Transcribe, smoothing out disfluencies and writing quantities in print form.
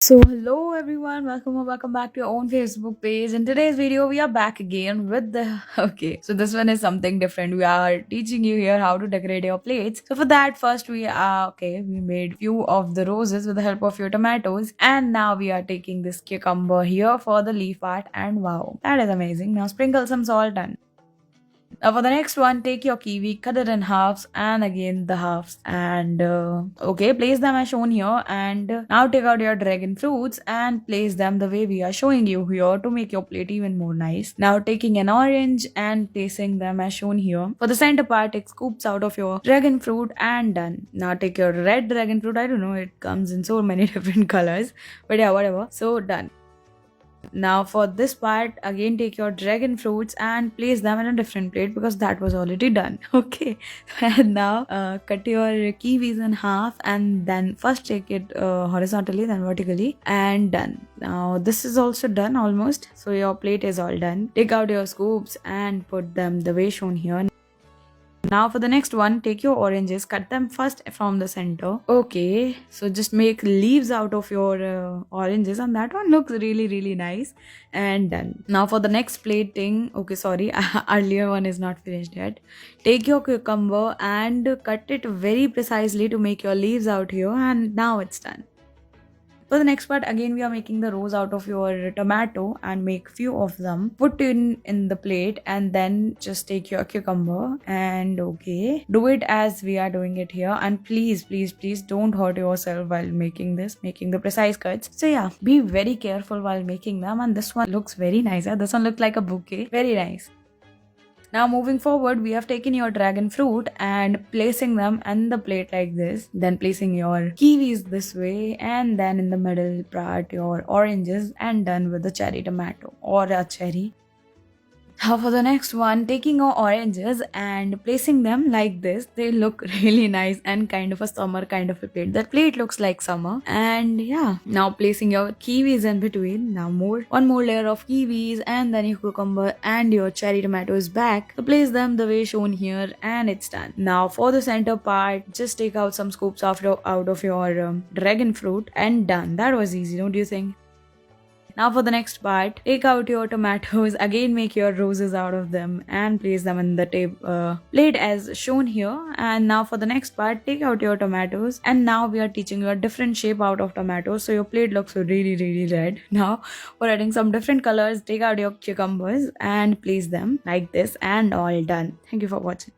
So hello everyone, welcome or welcome back to your own Facebook page. In today's video, we are back again with the okay. So this one is something different. We are teaching you here how to decorate your plates. So for that, first we made few of the roses with the help of your tomatoes, and now we are taking this cucumber here for the leaf art, and wow, that is amazing. Now sprinkle some salt and for the next one, take your kiwi, cut it in halves, and again the halves, and okay, place them as shown here. And now take out your dragon fruits and place them the way we are showing you here to make your plate even more nice. Now taking an orange and placing them as shown here. For the center part, take scoops out of your dragon fruit and done. Now take your red dragon fruit. I don't know, it comes in so many different colors, but yeah, whatever. So done. Now for this part, again take your dragon fruits and place them in a different plate because that was already done. Okay. And now cut your kiwis in half and then first take it horizontally, then vertically, and done. Now this is also done almost. So your plate is all done. Take out your scoops and put them the way shown here. Now for the next one, take your oranges, cut them first from the center. Okay, so just make leaves out of your oranges, and that one looks really nice. And done. Now for the next plating, okay, sorry, earlier one is not finished yet. Take your cucumber and cut it very precisely to make your leaves out here, and now it's done. For the next part, again we are making the rose out of your tomato and make few of them. Put in the plate and then just take your cucumber and okay, do it as we are doing it here. And please don't hurt yourself while making the precise cuts. So yeah, be very careful while making them. And this one looks very nice. This one looks like a bouquet. Very nice. Now moving forward, we have taken your dragon fruit and placing them on the plate like this. Then placing your kiwis this way, and then in the middle part your oranges, and done with the cherry tomato or a cherry. Now for the next one, taking our oranges and placing them like this. They look really nice and kind of a summer kind of a plate. The plate looks like summer. And yeah, now placing your kiwis in between. Now one more layer of kiwis and then your cucumber and your cherry tomatoes back. So place them the way shown here and it's done. Now for the center part, just take out some scoops out of your dragon fruit and done. That was easy, don't you think? Now for the next part, take out your tomatoes, again make your roses out of them and place them in the plate as shown here. And now for the next part, take out your tomatoes and now we are teaching you a different shape out of tomatoes. So your plate looks really red. Now for adding some different colors, take out your cucumbers and place them like this and all done. Thank you for watching.